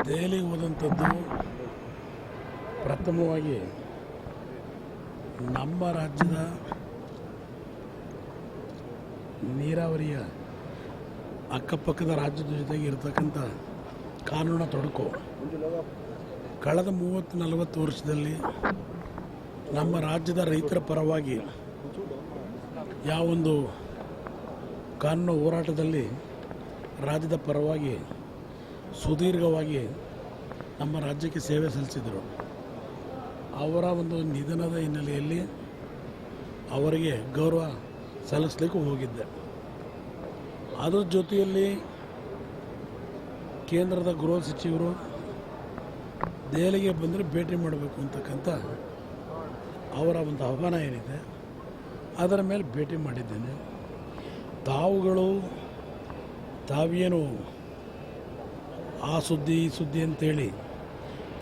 ದೆಹಲಿಗೆ ಹೋದಂಥದ್ದು ಪ್ರಥಮವಾಗಿ ನಮ್ಮ ರಾಜ್ಯದ ನೀರಾವರಿಯ ಅಕ್ಕಪಕ್ಕದ ರಾಜ್ಯದ ಜೊತೆಗೆ ಇರತಕ್ಕಂಥ ಕಾನೂನು ತೊಡಕು ಕಳೆದ 30-40 ವರ್ಷದಲ್ಲಿ ನಮ್ಮ ರಾಜ್ಯದ ರೈತರ ಪರವಾಗಿ ಯಾವೊಂದು ಕಾನೂನು ಹೋರಾಟದಲ್ಲಿ ರಾಜ್ಯದ ಪರವಾಗಿ ಸುದೀರ್ಘವಾಗಿ ನಮ್ಮ ರಾಜ್ಯಕ್ಕೆ ಸೇವೆ ಸಲ್ಲಿಸಿದರು. ಅವರ ಒಂದು ನಿಧನದ ಹಿನ್ನೆಲೆಯಲ್ಲಿ ಅವರಿಗೆ ಗೌರವ ಸಲ್ಲಿಸಲಿಕ್ಕೆ ಹೋಗಿದ್ದೆ. ಅದರ ಜೊತೆಯಲ್ಲಿ ಕೇಂದ್ರದ ಗೃಹ ಸಚಿವರು ದೆಹಲಿಗೆ ಬಂದರೆ ಭೇಟಿ ಮಾಡಬೇಕು ಅಂತಕ್ಕಂಥ ಅವರ ಒಂದು ಆಹ್ವಾನ ಏನಿದೆ ಅದರ ಮೇಲೆ ಭೇಟಿ ಮಾಡಿದ್ದೇನೆ. ತಾವೇನು ಆ ಸುದ್ದಿ ಈ ಸುದ್ದಿ ಅಂತೇಳಿ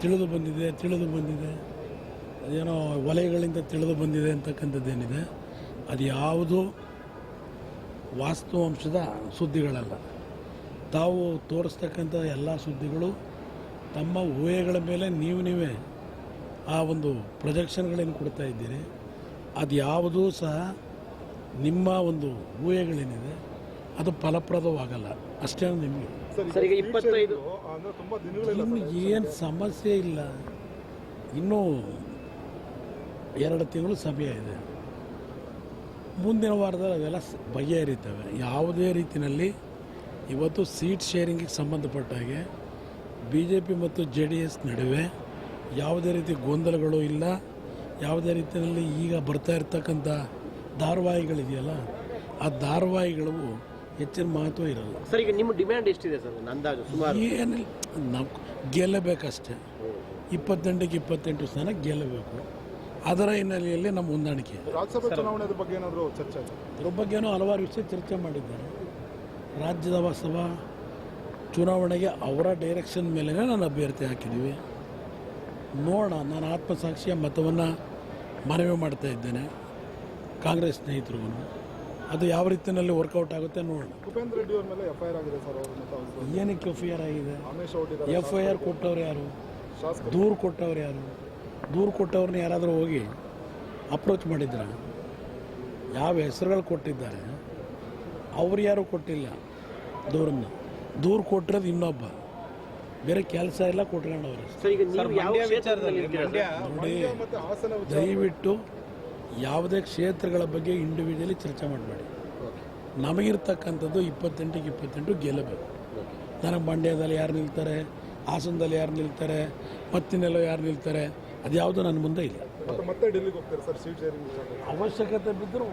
ತಿಳಿದು ಬಂದಿದೆ ಏನೋ ವಲಯಗಳಿಂದ ತಿಳಿದು ಬಂದಿದೆ ಅಂತಕ್ಕಂಥದ್ದೇನಿದೆ ಅದು ಯಾವುದು ವಾಸ್ತವಾಂಶದ ಸುದ್ದಿಗಳಲ್ಲ. ತಾವು ತೋರಿಸ್ತಕ್ಕಂಥ ಎಲ್ಲ ಸುದ್ದಿಗಳು ತಮ್ಮ ಊಹೆಗಳ ಮೇಲೆ ನೀವೇ ಆ ಒಂದು ಪ್ರೊಜೆಕ್ಷನ್ಗಳನ್ನು ಕೊಡ್ತಾ ಇದ್ದೀರಿ. ಅದು ಯಾವುದೂ ಸಹ ನಿಮ್ಮ ಒಂದು ಊಹೆಗಳೇನಿದೆ ಅದು ಫಲಪ್ರದವಾಗಲ್ಲ ಅಷ್ಟೇ. ನಿಮಗೆ ಇನ್ನು ಏನು ಸಮಸ್ಯೆ ಇಲ್ಲ, ಇನ್ನೂ 2 ತಿಂಗಳು ಸಮಯ ಇದೆ. ಮುಂದಿನ ವಾರದಲ್ಲಿ ಅವೆಲ್ಲ ಬಗೆಹರಿತವೆ. ಯಾವುದೇ ರೀತಿಯಲ್ಲಿ ಇವತ್ತು ಸೀಟ್ ಶೇರಿಂಗಿಗೆ ಸಂಬಂಧಪಟ್ಟ ಹಾಗೆ BJP ಮತ್ತು JDS ನಡುವೆ ಯಾವುದೇ ರೀತಿ ಗೊಂದಲಗಳು ಇಲ್ಲ. ಯಾವುದೇ ರೀತಿಯಲ್ಲಿ ಈಗ ಬರ್ತಾ ಇರ್ತಕ್ಕಂಥ ಧಾರಾವಾಹಿಗಳಿದೆಯಲ್ಲ ಆ ಧಾರಾವಾಹಿಗಳು ಹೆಚ್ಚಿನ ಮಹತ್ವ ಇರಲ್ಲ. ಸರ್, ಈಗ ನಿಮ್ಮ ಡಿಮ್ಯಾಂಡ್ ಎಷ್ಟಿದೆ ಸರ್? ಅಂದಾಜು ಸುಮಾರು ಏನಿಲ್ಲ, ನಾವು ಗೆಲ್ಲಬೇಕಷ್ಟೇ. 28 ಸ್ಥಾನ ಗೆಲ್ಲಬೇಕು. ಅದರ ಹಿನ್ನೆಲೆಯಲ್ಲಿ ನಮ್ಮ ಹೊಂದಾಣಿಕೆ. ರಾಜ್ಯಸಭಾ ಚುನಾವಣೆ ಬಗ್ಗೆ ಏನಾದರೂ ಚರ್ಚೆ? ಇದ್ರ ಬಗ್ಗೆನೂ ಹಲವಾರು ವಿಷಯ ಚರ್ಚೆ ಮಾಡಿದ್ದಾರೆ. ರಾಜ್ಯದ ಸಭಾ ಚುನಾವಣೆಗೆ ಅವರ ಡೈರೆಕ್ಷನ್ ಮೇಲೆ ನಾನು ಅಭ್ಯರ್ಥಿ ಹಾಕಿದ್ದೀವಿ. ನೋಡೋಣ. ನಾನು ಆತ್ಮಸಾಕ್ಷಿಯ ಮತವನ್ನು ಮನವಿ ಮಾಡ್ತಾ ಇದ್ದೇನೆ ಕಾಂಗ್ರೆಸ್ ಸ್ನೇಹಿತರಿಗೂ. ಅದು ಯಾವ ರೀತಿಯಲ್ಲಿ ವರ್ಕೌಟ್ ಆಗುತ್ತೆ ನೋಡೋಣ. ಭೂಪೇಂದ್ರ ರೆಡ್ಡಿ ಅವ್ರ ಮೇಲೆ FIR ಆಗಿದೆ ಸರ್. ಏನಕ್ಕೆ FIR ಆಗಿದೆ? FIR ಕೊಟ್ಟವ್ರು ಯಾರು? ದೂರು ಕೊಟ್ಟವ್ರು ಯಾರು? ದೂರು ಕೊಟ್ಟವ್ರನ್ನ ಯಾರಾದರೂ ಹೋಗಿ ಅಪ್ರೋಚ್ ಮಾಡಿದ್ರ? ಯಾವ ಹೆಸರುಗಳು ಕೊಟ್ಟಿದ್ದಾರೆ? ಅವ್ರು ಯಾರೂ ಕೊಟ್ಟಿಲ್ಲ ದೂರನ್ನು. ದೂರು ಕೊಟ್ಟಿರೋದು ಇನ್ನೊಬ್ಬ, ಬೇರೆ ಕೆಲಸ ಎಲ್ಲ ಕೊಟ್ಕೊಂಡವ್ರೆ. ನೋಡಿ, ದಯವಿಟ್ಟು ಯಾವುದೇ ಕ್ಷೇತ್ರಗಳ ಬಗ್ಗೆ ಇಂಡಿವಿಜುವಲಿ ಚರ್ಚೆ ಮಾಡಬೇಡಿ. ನಮಗಿರ್ತಕ್ಕಂಥದ್ದು 28 ಗೆಲ್ಲಬೇಕು. ನನಗೆ ಮಂಡ್ಯದಲ್ಲಿ ಯಾರು ನಿಲ್ತಾರೆ, ಹಾಸನದಲ್ಲಿ ಯಾರು ನಿಲ್ತಾರೆ, ಮತ್ತಿನೆಲ್ಲೋ ಯಾರು ನಿಲ್ತಾರೆ, ಅದು ಯಾವುದು ನನ್ನ ಮುಂದೆ ಇಲ್ಲ. ಮತ್ತೆ ಡೆಲ್ಲಿಗೆ ಹೋಗ್ತಾರೆ ಸರ್ ಸೀಟ್ ಶೇರಿಂಗ್ ಅವಶ್ಯಕತೆ ಬಿದ್ದರೂ